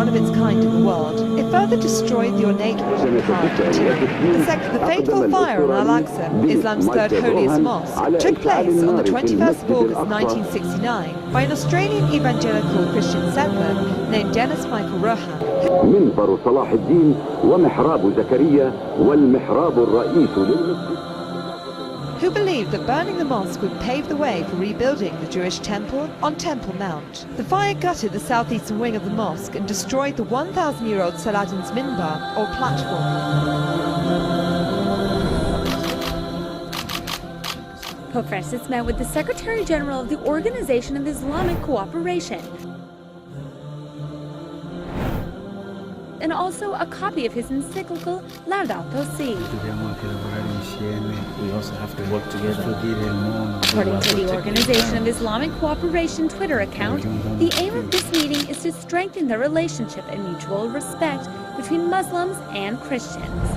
of its kind in the world. It further destroyed the ornate wooden carved interior. The second, the fateful fire on Al-Aqsa, Islam's third holiest mosque, took place on the 21st of August 1969 by an Australian evangelical Christian settler named Dennis Michael Rohan. منبر صلاح الدين ومحراب زكريا والمحراب الرئيس who believed that burning the mosque would pave the way for rebuilding the Jewish temple on Temple Mount. The fire gutted the southeastern wing of the mosque and destroyed the 1,000-year-old Saladin's minbar, or platform. Pope Francis met with the Secretary General of the Organization of Islamic Cooperation and also a copy of his encyclical Laudato Si. We also have to work together. According to the Organization of Islamic Cooperation Twitter account, the aim of this meeting is to strengthen the relationship and mutual respect between Muslims and Christians.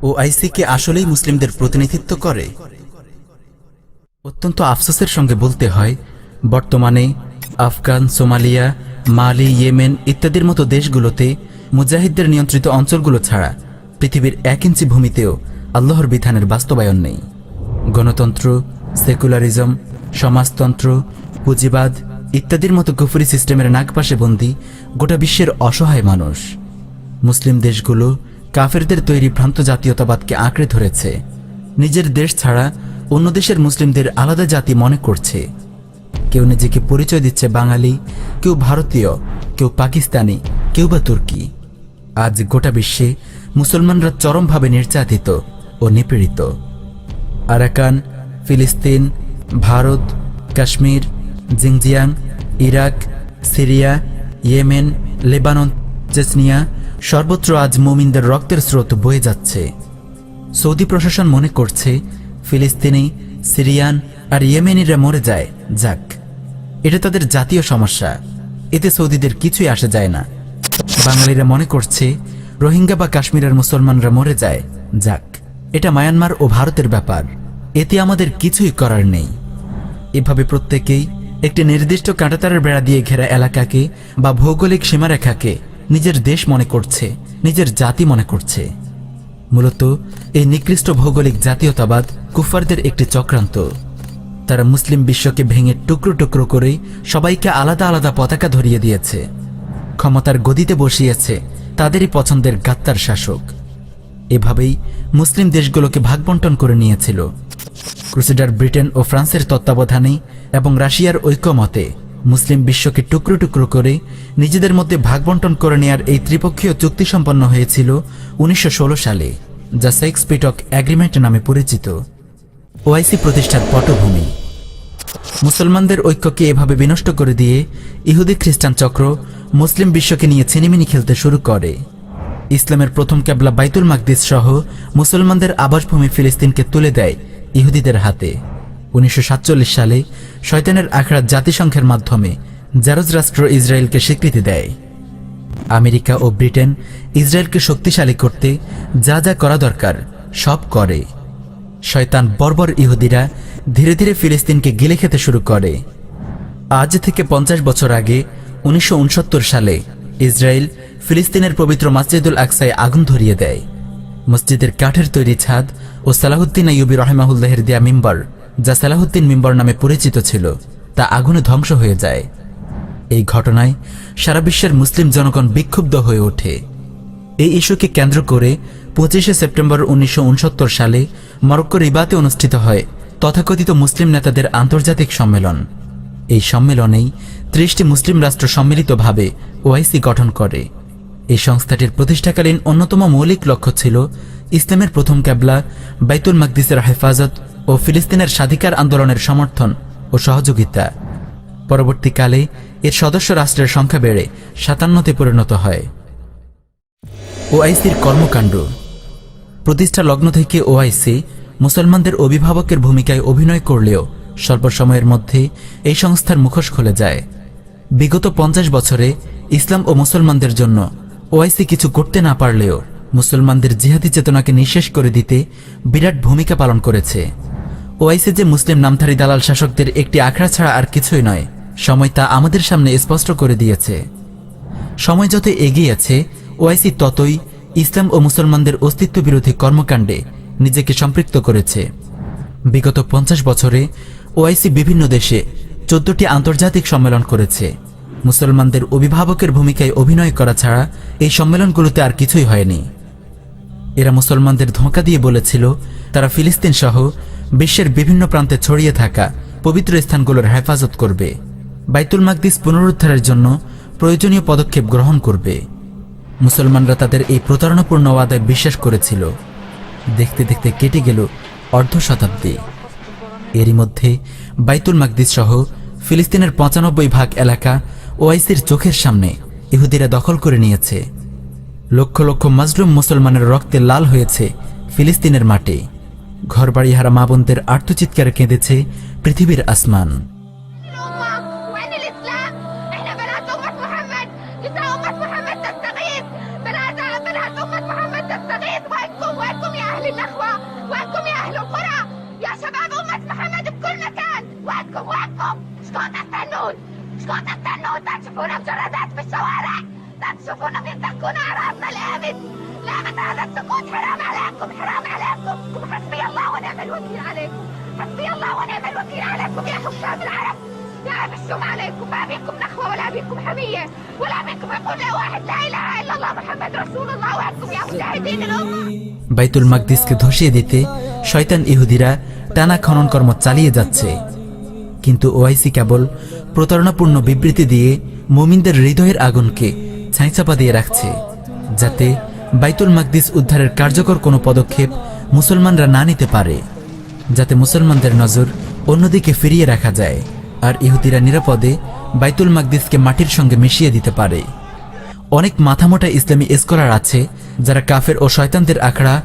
OIC কি আসলেই মুসলিমদের প্রতিনিধিত্ব করে? অত্যন্ত আফসোসের সঙ্গে বলতে হয়, বর্তমানে আফগান, সোমালিয়া, মালি, ইয়েমেন ইত্যাদির মতো দেশগুলোতে মুজাহিদদের নিয়ন্ত্রিত অঞ্চলগুলো ছাড়া পৃথিবীর 1 ইঞ্চি ভূমিতেও আল্লাহর বিধানের বাস্তবায়ন নেই। গণতন্ত্র, সেকুলারিজম, সমাজতন্ত্র, পুঁজিবাদ ইত্যাদির মতো কুফরি সিস্টেমের নাগপাশে বন্দী গোটা বিশ্বের অসহায় মানুষ। মুসলিম দেশগুলো কাফেরদের তৈরি ভ্রান্ত জাতীয়তাবাদকে আঁকড়ে ধরেছে, নিজের দেশ ছাড়া অন্য দেশের মুসলিমদের আলাদা জাতি মনে করছে। কেউ নিজেকে পরিচয় দিচ্ছে বাঙালি, কেউ ভারতীয়, কেউ পাকিস্তানি, কেউ বা তুর্কি। আজ গোটা বিশ্বে মুসলমানরা চরমভাবে নির্যাতিত ও নিপীড়িত। আরাকান, ফিলিস্তিন, Bharat, Kashmir, Xinjiang, Iraq, Syria, Yemen, Lebanon, Chechnya সর্বত্র আজ মুমিনদের রক্তের স্রোত বয়ে যাচ্ছে। সৌদি প্রশাসন মনে করছে ফিলিস্তিনি, সিরিয়ান আর ইয়েমেনিরা মরে যায়, যাক, এটা তাদের জাতীয় সমস্যা, এতে সৌদিদের কিছুই আসে যায় না। বাঙালিরা মনে করছে রোহিঙ্গা বা কাশ্মীরের মুসলমানরা মরে যায়, যাক, এটা মায়ানমার ও ভারতের ব্যাপার, এতে আমাদের কিছুই করার নেই। এভাবে প্রত্যেকেই একটি নির্দিষ্ট কাঁটাতারের বেড়া দিয়ে ঘেরা এলাকাকে বা ভৌগোলিক সীমারেখাকে নিজের দেশ মনে করছে, নিজের জাতি মনে করছে। মূলত এই নিকৃষ্ট ভৌগোলিক জাতীয়তাবাদ কুফারদের একটি চক্রান্ত। তারা মুসলিম বিশ্বকে ভেঙে টুকরো টুকরো করে সবাইকে আলাদা আলাদা পতাকা ধরিয়ে দিয়েছে, ক্ষমতার গদিতে বসিয়েছে তাদেরই পছন্দের গাত্তার শাসক। এভাবেই মুসলিম দেশগুলোকে ভাগবণ্টন করে নিয়েছিল। ক্রুসেডার ব্রিটেন ও ফ্রান্সের তত্ত্বাবধানে এবং রাশিয়ার ঐক্যমতে মুসলিম বিশ্বকে টুকরো টুকরো করে নিজেদের মধ্যে ভাগবণ্টন করে নেয়ার এই ত্রিপক্ষীয় চুক্তি সম্পন্ন হয়েছিল 1916 সালে, যা সেক্স-পিটক এগ্রিমেন্ট নামে পরিচিত। ওআইসি প্রতিষ্ঠার পটভূমি। মুসলমানদের ঐক্যকে এভাবে বিনষ্ট করে দিয়ে ইহুদি খ্রিস্টান চক্র মুসলিম বিশ্বকে নিয়ে ছিনিমিনি খেলতে শুরু করে। ইসলামের প্রথম কেবলা বাইতুল মাকদিস সহ মুসলমানদের আবাসভূমি ফিলিস্তিনকে তুলে দেয় ইহুদিদের হাতে। 1947 সালে শয়তানের আখড়া জাতিসংঘের মাধ্যমে জারজ রাষ্ট্র ইসরায়েলকে স্বীকৃতি দেয়। আমেরিকা ও ব্রিটেন ইসরায়েলকে শক্তিশালী করতে যা যা করা দরকার সব করে। শয়তান বর্বর ইহুদিরা ধীরে ধীরে ফিলিস্তিনকে গিলে খেতে শুরু করে। আজ থেকে 50 বছর আগে 1969 সালে ইসরায়েল ফিলিস্তিনের পবিত্র মসজিদুল আকসায় আগুন ধরিয়ে দেয়। মসজিদের কাঠের তৈরি ছাদ ও সালাহুদ্দিন আইয়ুবী রহমাহুল্লাহের দেয়া মিম্বর, যা সালাহুদ্দিন মিম্বর নামে পরিচিত ছিল, তা আগুনে ধ্বংস হয়ে যায়। এই ঘটনায় সারা বিশ্বের মুসলিম জনগণ বিক্ষুব্ধ হয়ে ওঠে। এই ইস্যুকে কেন্দ্র করে 25 সেপ্টেম্বর 1969 সালে মরক্কো রিবাতে অনুষ্ঠিত হয় তথাকথিত মুসলিম নেতাদের আন্তর্জাতিক সম্মেলন। এই সম্মেলনেই 30টি মুসলিম রাষ্ট্র সম্মিলিতভাবে ওআইসি গঠন করে। এই সংস্থাটির প্রতিষ্ঠাকালীন অন্যতম মৌলিক লক্ষ্য ছিল ইসলামের প্রথম কেবলা বাইতুল মাকদিসের হেফাজত ও ফিলিস্তিনের স্বাধিকার আন্দোলনের সমর্থন ও সহযোগিতা। পরবর্তীকালে এর সদস্য রাষ্ট্রের সংখ্যা বেড়ে 57তে পরিণত হয়। ওআইসির কর্মকাণ্ড। প্রতিষ্ঠা লগ্ন থেকে ওআইসি মুসলমানদের অভিভাবকের ভূমিকায় অভিনয় করলেও স্বল্প সময়ের মধ্যে এই সংস্থার মুখোশ খুলে যায়। বিগত 50 বছরে ইসলাম ও মুসলমানদের জন্য ওআইসি কিছু করতে না পারলেও মুসলমানদের জিহাদি চেতনাকে নিঃশেষ করে দিতে বিরাট ভূমিকা পালন করেছে। ওআইসি যে মুসলিম নামধারী দালাল শাসকদের একটি আখড়া ছাড়া আর কিছুই নয়, সময় তা আমাদের সামনে স্পষ্ট করে দিয়েছে। সময় যত এগিয়েছে, ওআইসি ততই ইসলাম ও মুসলমানদের অস্তিত্ব বিরোধী কর্মকাণ্ডে নিজেকে সম্পৃক্ত করেছে। বিগত 50 বছরে ওআইসি বিভিন্ন দেশে 14টি আন্তর্জাতিক সম্মেলন করেছে। মুসলমানদের অভিভাবকের ভূমিকায় অভিনয় করা ছাড়া এই সম্মেলনগুলোতে আর কিছুই হয়নি। এরা মুসলমানদের ধোঁকা দিয়ে বলেছিল তারা ফিলিস্তিন সহ বিশ্বের বিভিন্ন প্রান্তে ছড়িয়ে থাকা পবিত্র স্থানগুলোর হেফাজত করবে, বাইতুল মাকদিস পুনরুদ্ধারের জন্য প্রয়োজনীয় পদক্ষেপ গ্রহণ করবে। মুসলমানরা তাদের এই প্রতারণাপূর্ণ ওয়াদায় বিশ্বাস করেছিল। দেখতে দেখতে কেটে গেল অর্ধ শতাব্দী। এরই মধ্যে বাইতুল মাকদিস সহ ফিলিস্তিনের 95% এলাকা ওআইসির চোখের সামনে ইহুদিরা দখল করে নিয়েছে। লক্ষ লক্ষ মাজলুম মুসলমানের রক্তে লাল হয়েছে ফিলিস্তিনের মাটি। ঘরবাড়ি হারা মা বোনদের আর্তচিৎকারে কেঁদেছে পৃথিবীর আসমান। لا تشوفون بيتكون أعراضنا لابد لابد هذا السكوت حرام عليكم حرام عليكم حسبي الله ونعم الوكيل عليكم حسبي الله ونعم الوكيل عليكم يا حكام العرب يا بشوم عليكم ما بيكم نخوة ولا بيكم حمية ولا بيكم يقول لا واحد لا إله إلا الله محمد رسول الله وأنتم يا مجاهدين الأمة। বাইতুল মাকদিসকে ধসিয়ে দিতে শয়তান ইহুদিরা টানা খনন কর্ম চালিয়ে যাচ্ছে, কিন্তু ওআইসি কেবল প্রতারণাপূর্ণ বিবৃতি দিয়ে মুমিনদের হৃদয়ের আগুনকে ছাইচাপা দিয়ে রাখছে, যাতে বাইতুল মাকদিস উদ্ধারের কার্যকর কোনো পদক্ষেপ মুসলমানরা না নিতে পারে, যাতে মুসলমানদের নজর অন্যদিকে ফিরিয়ে রাখা যায় আর ইহুদিরা নিরাপদে বাইতুল মাকদিসকে মাটির সঙ্গে মিশিয়ে দিতে পারে। অনেক মাথামোটা ইসলামী স্কলার আছে যারা কাফের ও শয়তানদের আখড়া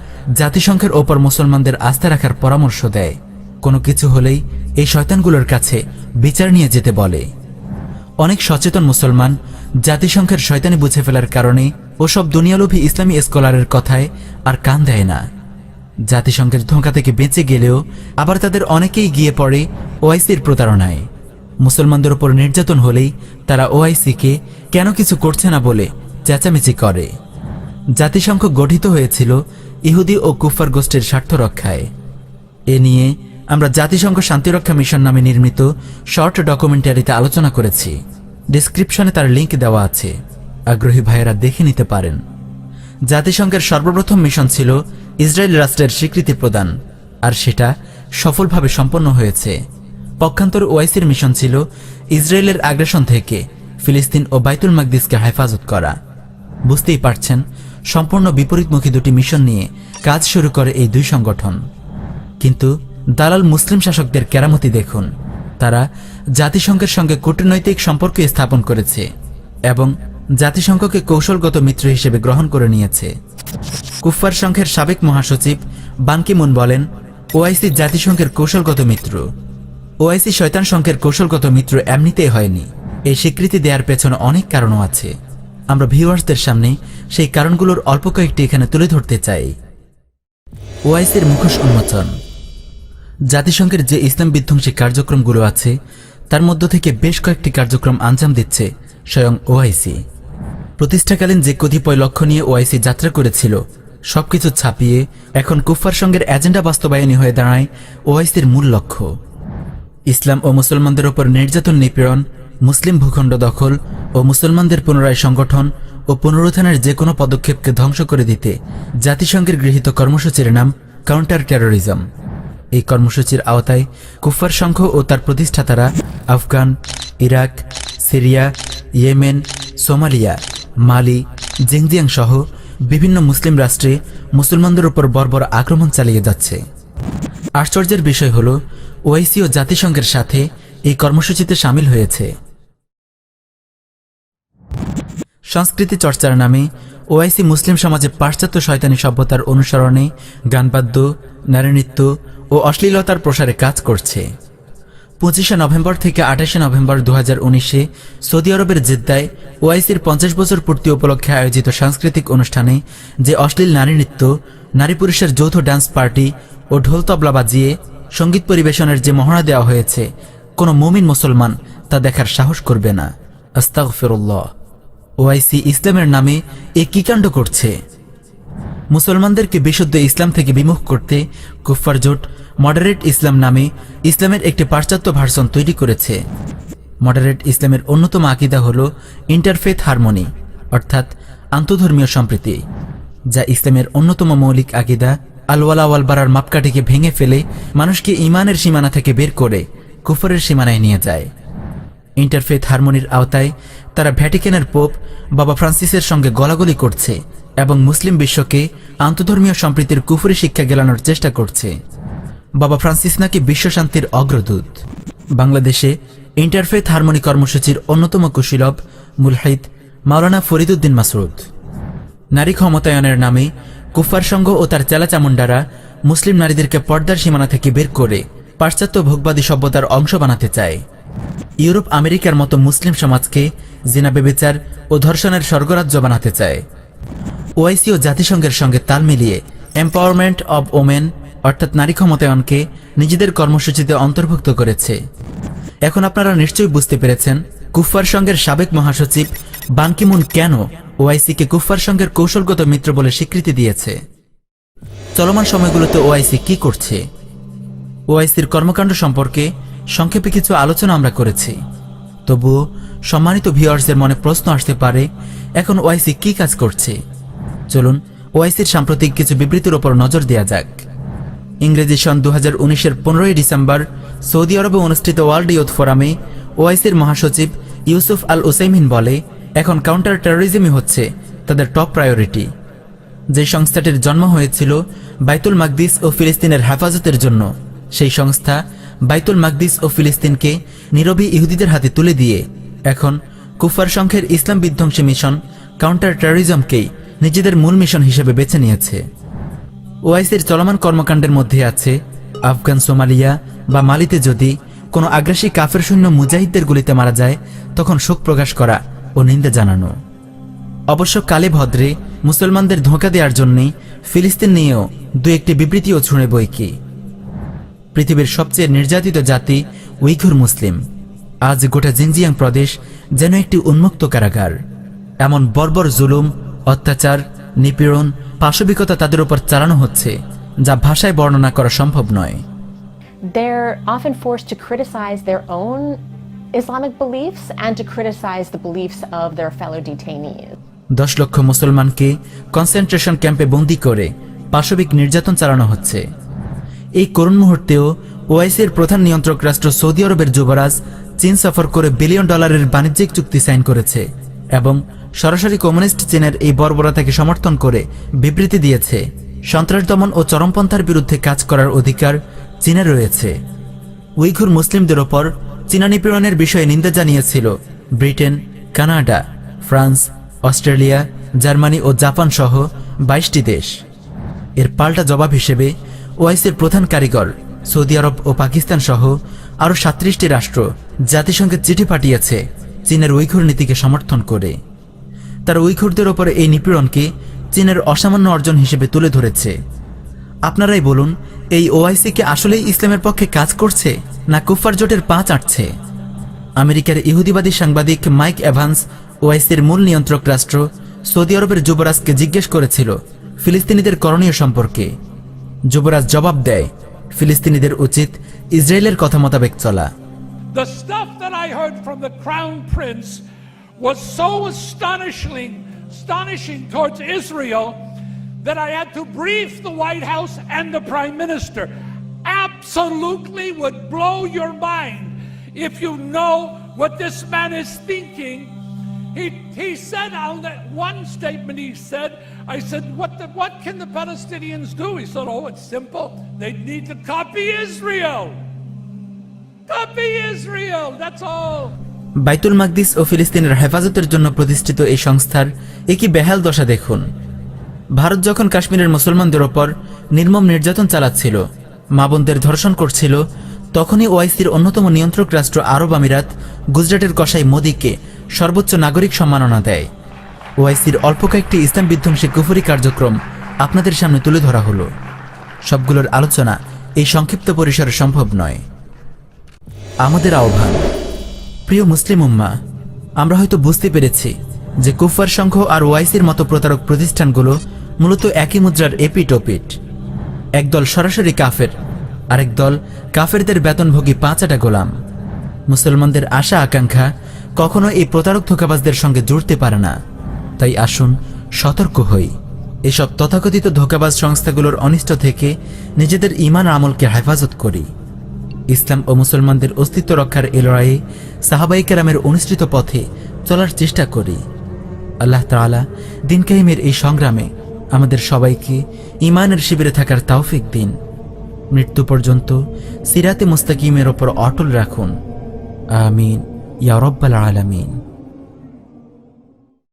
জাতিসংঘের ওপর মুসলমানদের আস্থা রাখার পরামর্শ দেয়। কোনো কিছু হলেই এই শয়তানগুলোর কাছে বিচার নিয়ে যেতে বলে। অনেক সচেতন মুসলমান জাতিসংঘের শয়তানি বুঝে ফেলার কারণে ওসব দুনিয়ালোভী ইসলামী স্কলারের কথায় আর কান দেয় না। জাতিসংঘের ধোঁকা থেকে বেঁচে গেলেও আবার তাদের অনেকেই গিয়ে পড়ে ওআইসির প্রতারণায়। মুসলমানদের উপর নির্যাতন হলেই তারা ওআইসিকে কেন কিছু করছে না বলে চেঁচামেচি করে। জাতিসংঘ গঠিত হয়েছিল ইহুদি ও কুফার গোষ্ঠীর স্বার্থ রক্ষায়। এ নিয়ে আমরা জাতিসংঘ শান্তিরক্ষা মিশন নামে নির্মিত শর্ট ডকুমেন্টারিতে আলোচনা করেছি। ডেসক্রিপশনে তার লিঙ্ক দেওয়া আছে, আগ্রহী ভাইয়েরা দেখে নিতে পারেন। জাতিসংঘের সর্বপ্রথম মিশন ছিল ইসরায়েল রাষ্ট্রের স্বীকৃতি প্রদান, আর সেটা সফলভাবে সম্পন্ন হয়েছে। পক্ষান্তর ওআইসির মিশন ছিল ইসরায়েলের আগ্রাসন থেকে ফিলিস্তিন ও বাইতুল মাকদিসকে হেফাজত করা। বুঝতেই পারছেন, সম্পূর্ণ বিপরীতমুখী দুটি মিশন নিয়ে কাজ শুরু করে এই দুই সংগঠন। কিন্তু দালাল মুসলিম শাসকদের কেরামতি দেখুন, তারা জাতিসংঘের সঙ্গে কূটনৈতিক সম্পর্ক স্থাপন করেছে এবং জাতিসংঘকে কৌশলগত মিত্র হিসেবে গ্রহণ করে নিয়েছে। কুফফার সংঘের সাবেক মহাসচিব বান কি মুন বলেন, ওআইসি জাতিসংঘের কৌশলগত মিত্র। ওআইসি শয়তান সংঘের কৌশলগত মিত্র এমনিতেই হয়নি, এই স্বীকৃতি দেওয়ার পেছনে অনেক কারণও আছে। আমরা ভিউয়ার্সদের সামনে সেই কারণগুলোর অল্প কয়েকটি এখানে তুলে ধরতে চাই। ওআইসির মুখোশ উন্মোচন। জাতিসংঘের যে ইসলাম বিধ্বংসী কার্যক্রমগুলো আছে তার মধ্য থেকে বেশ কয়েকটি কার্যক্রম আঞ্জাম দিচ্ছে স্বয়ং ওআইসি। প্রতিষ্ঠাকালীন যে কতিপয় লক্ষ্য নিয়ে ওআইসি যাত্রা করেছিল সবকিছু ছাপিয়ে এখন কুফফার সংঘের এজেন্ডা বাস্তবায়নী হয়ে দাঁড়ায় ওআইসির মূল লক্ষ্য। ইসলাম ও মুসলমানদের ওপর নির্যাতন, নিপীড়ন, মুসলিম ভূখণ্ড দখল ও মুসলমানদের পুনরায় সংগঠন ও পুনরুত্থানের যে কোনো পদক্ষেপকে ধ্বংস করে দিতে জাতিসংঘের গৃহীত কর্মসূচির নাম কাউন্টার টেরোরিজম। এই কর্মসূচির আওতায় কুফফার সংঘ ও তার প্রতিষ্ঠাতারা Afghan, Iraq, Syria, Yemen, Somalia, Mali, Xinjiang সহ বিভিন্ন মুসলিম রাষ্ট্রে মুসলমানদের উপর বর্বর আক্রমণ চালিয়ে যাচ্ছে। আশ্চর্যের বিষয় হল, ওআইসি ও জাতিসংঘের সাথে এই কর্মসূচিতে সামিল হয়েছে। সংস্কৃতি চর্চার নামে ওআইসি মুসলিম সমাজে পাশ্চাত্য শয়তানি সভ্যতার অনুসরণে গানবাদ্য, নারীনৃত্য ও অশ্লীলতার প্রসারে কাজ করছে। 25শে নভেম্বর থেকে 28শে নভেম্বর 2019-এ সৌদি আরবের জেদ্দায় ওআইসির 50 বছর পূর্তি উপলক্ষে আয়োজিত সাংস্কৃতিক অনুষ্ঠানে যে অশ্লীল নারী নৃত্য, নারী পুরুষের যৌথ ডান্স পার্টি ও ঢোল তবলা বাজিয়ে সঙ্গীত পরিবেশনের যে মহড়া দেওয়া হয়েছে, কোনো মুমিন মুসলমান তা দেখার সাহস করবে না। আস্তাগফিরুল্লাহ। ওআইসি ইসলামের নামে এ কি কাণ্ড করছে? মুসলমানদেরকে বিশুদ্ধ ইসলাম থেকে বিমুখ করতে কুফফার জোট মডারেট ইসলাম নামে ইসলামের একটি পাশ্চাত্য ভার্সন তৈরি করেছে। মডারেট ইসলামের অন্যতম আকীদা হল ইন্টারফেথ হারমোনি, অর্থাৎ আন্তধর্মীয় সম্প্রীতি, যা ইসলামের অন্যতম মৌলিক আকীদা। আলওয়ালা ওয়াল বারার মাপকাঠিকে ভেঙে ফেলে মানুষকে ঈমানের সীমানা থেকে বের করে কুফরের সীমানায় নিয়ে যায়। ইন্টারফেথ হারমোনির আওতায় তারা ভ্যাটিকানের পোপ বাবা ফ্রান্সিসের সঙ্গে গলাগলি করছে এবং মুসলিম বিশ্বকে আন্তধর্মীয় সম্প্রীতির কুফরি শিক্ষা গেলানোর চেষ্টা করছে। বাবা ফ্রান্সিস নাকি বিশ্বশান্তির অগ্রদূত। বাংলাদেশে ইন্টারফেথ হারমোনি কর্মসূচির অন্যতম কুশীলব মুলহিদ মাওলানা ফরিদউদ্দিন মাসউদ। নারী ক্ষমতায়নের নামে কুফফার সংঘ ও তার চেলাচামুন্ডারা মুসলিম নারীদেরকে পর্দার সীমানা থেকে বের করে পাশ্চাত্য ভোগবাদী সভ্যতার অংশ বানাতে চায়। ইউরোপ আমেরিকার মতো মুসলিম সমাজকে জিনা বেবিচার ও ধর্ষণের স্বর্গরাজ্য বানাতে চায়। ওআইসি ও জাতিসংঘের সঙ্গে তাল মিলিয়ে এম্পাওয়ারমেন্ট অব ওমেন, অর্থাৎ নারী ক্ষমতায়নকে নিজেদের কর্মসূচিতে অন্তর্ভুক্ত করেছে। এখন আপনারা নিশ্চয়ই বুঝতে পেরেছেন কুফফার সংঘের সাবেক মহাসচিব বান কি মুন কেন ওআইসিকে কুফফার সংঘের কৌশলগত মিত্র বলে স্বীকৃতি দিয়েছে। চলমান সময়গুলোতে ওআইসি কি করছে? ওআইসির কর্মকাণ্ড সম্পর্কে সংক্ষেপে কিছু আলোচনা আমরা করেছি। তবুও সম্মানিত ভিউয়ার্সদের মনে প্রশ্ন আসতে পারে, এখন ওআইসি কি কাজ করছে? চলুন ওআইসির সাম্প্রতিক কিছু বিবৃতির ওপর নজর দেওয়া যাক। ইংরেজি সন 2019-এর 15ই ডিসেম্বর সৌদি আরবে অনুষ্ঠিত ওয়ার্ল্ড ইয়ুথ ফোরামে ওআইসির মহাসচিব ইউসুফ আল উসাইমিন বলে, এখন কাউন্টার টেরোরিজমই হচ্ছে তাদের টপ প্রায়োরিটি। যে সংস্থাটির জন্ম হয়েছিল বাইতুল মাকদিস ও ফিলিস্তিনের হেফাজতের জন্য, সেই সংস্থা বাইতুল মাকদিস ও ফিলিস্তিনকে নীরবী ইহুদিদের হাতে তুলে দিয়ে এখন কুফফার সংঘের ইসলাম বিধ্বংসী মিশন কাউন্টার টেরোরিজমকেই নিজেদের মূল মিশন হিসেবে বেছে নিয়েছে। ওআইসির চলমান কর্মকাণ্ডের মধ্যে আছে আফগান, সোমালিয়া বা মালিতে যদি কোনো আগ্রাসী কাফের সৈন্য মুজাহিদদের গুলিতে মারা যায় তখন শোক প্রকাশ করা ও নিন্দা জানানো। অবশ্য কালে ভদ্রে মুসলমানদের ধোঁকা দেওয়ার জন্যই ফিলিস্তিন নিয়েও দু একটি বিবৃতিও ছুঁড়ে বই কি। পৃথিবীর সবচেয়ে নির্যাতিত জাতি উইঘুর মুসলিম। আজ গোটা জিনজিয়াং প্রদেশ যেন একটি উন্মুক্ত কারাগার। এমন বর্বর জুলুম, অত্যাচার, নিপীড়ন, পাশবিকতা তাদের উপর চালানো হচ্ছে যা ভাষায় বর্ণনা করা সম্ভব নয়। They're often forced to criticize their own Islamic beliefs and to criticize the beliefs of their fellow detainees. 10 লক্ষ মুসলমানকে কনসেন্ট্রেশন ক্যাম্পে বন্দী করে পাশবিক নির্যাতন চালানো হচ্ছে। এই করুণ মুহূর্তেও ওআইসির প্রধান নিয়ন্ত্রক রাষ্ট্র সৌদি আরবের যুবরাজ চীন সফর করে $1 বিলিয়ন বাণিজ্যিক চুক্তি সাইন করেছে এবং সরাসরি কমিউনিস্ট চীনের এই বর্বরতাকে সমর্থন করে বিবৃতি দিয়েছে সন্ত্রাস দমন ও চরমপন্থার বিরুদ্ধে কাজ করার অধিকার চীনের রয়েছে। উইঘুর মুসলিমদের ওপর চীনা নিপীড়নের বিষয়ে নিন্দা জানিয়েছিল Britain, Canada, France, Australia, Germany ও জাপান সহ 22টি দেশ। এর পাল্টা জবাব হিসেবে ওআইসির প্রধান কারিগর সৌদি আরব ও পাকিস্তান সহ আরও 37টি রাষ্ট্র জাতিসংঘে চিঠি পাঠিয়েছে চীনের উইঘুর নীতিকে সমর্থন করে। তারা উইঘুরদের ওপরে এই নিপীড়নকে চীনের অসামান্য অর্জন হিসেবে তুলে ধরেছে। আপনারাই বলুন, এই ওআইসি কি আসলেই ইসলামের পক্ষে কাজ করছে না কুফফার জোটের পা চাটছে? আমেরিকার ইহুদিবাদী সাংবাদিক মাইক এভান্স ওআইসির মূল নিয়ন্ত্রক রাষ্ট্র সৌদি আরবের যুবরাজকে জিজ্ঞেস করেছিল ফিলিস্তিনিদের করণীয় সম্পর্কে। যুবরাজ জবাব দেয়, ফিলিস্তিনিদের উচিত ইসরায়েলের কথা মোতাবেক চলা। The stuff that I heard from the Crown Prince was so astonishing towards Israel that I had to brief the White House and the Prime Minister. Absolutely would blow your mind if you know what this man is thinking. He said on that one statement, I said, what can the Palestinians do? He said, oh, it's simple. They need to copy Israel. Copy Israel, that's all. বাইতুল মাকদিস ও ফিলিস্তিনের হেফাজতের জন্য প্রতিষ্ঠিত এই সংস্থার একই বেহাল দশা দেখুন। ভারত যখন কাশ্মীরের মুসলমানদের ওপর নির্মম নির্যাতন চালাচ্ছিল, মা বোনদের ধর্ষণ করছিল, তখনই ওআইসির অন্যতম নিয়ন্ত্রক রাষ্ট্র আরব আমিরাত গুজরাটের কসাই মোদিকে সর্বোচ্চ নাগরিক সম্মাননা দেয়। ওআইসির অল্প কয়েকটি ইসলাম বিধ্বংসী কুফরি কার্যক্রম আপনাদের সামনে তুলে ধরা হলো। সবগুলোর আলোচনা এই সংক্ষিপ্ত পরিসরে সম্ভব নয়। আমাদের আহ্বান, প্রিয় মুসলিম উম্মাহ, আমরা হয়তো বুঝতে পেরেছি যে কুফফার সংঘ আর ওআইসির মতো প্রতারক প্রতিষ্ঠানগুলো মূলত একই মুদ্রার এপিট-ওপিট। একদল সরাসরি কাফের, আরেক দল কাফেরদের বেতনভোগী পাঁচাটা গোলাম। মুসলমানদের আশা আকাঙ্ক্ষা কখনো এই প্রতারক ধোঁকাবাজদের সঙ্গে জুড়তে পারে না। তাই আসুন সতর্ক হই, এসব তথাকথিত ধোঁকাবাজ সংস্থাগুলোর অনিষ্ট থেকে নিজেদের ঈমান আমলকে হেফাজত করি। ইসলাম ও মুসলমানদের অস্তিত্ব রক্ষার এই লড়াইয়ে সাহাবায়ে কেরামের অনুসৃত পথে চলার চেষ্টা করি। আল্লাহ তাআলা দিন কায়েমের এই সংগ্রামে আমাদের সবাইকে ঈমানের শিবিরে থাকার তৌফিক দিন। মৃত্যু পর্যন্ত সিরাতে মুস্তাকিমের ওপর অটল রাখুন। আমিন ইয়া রাব্বাল আলামিন।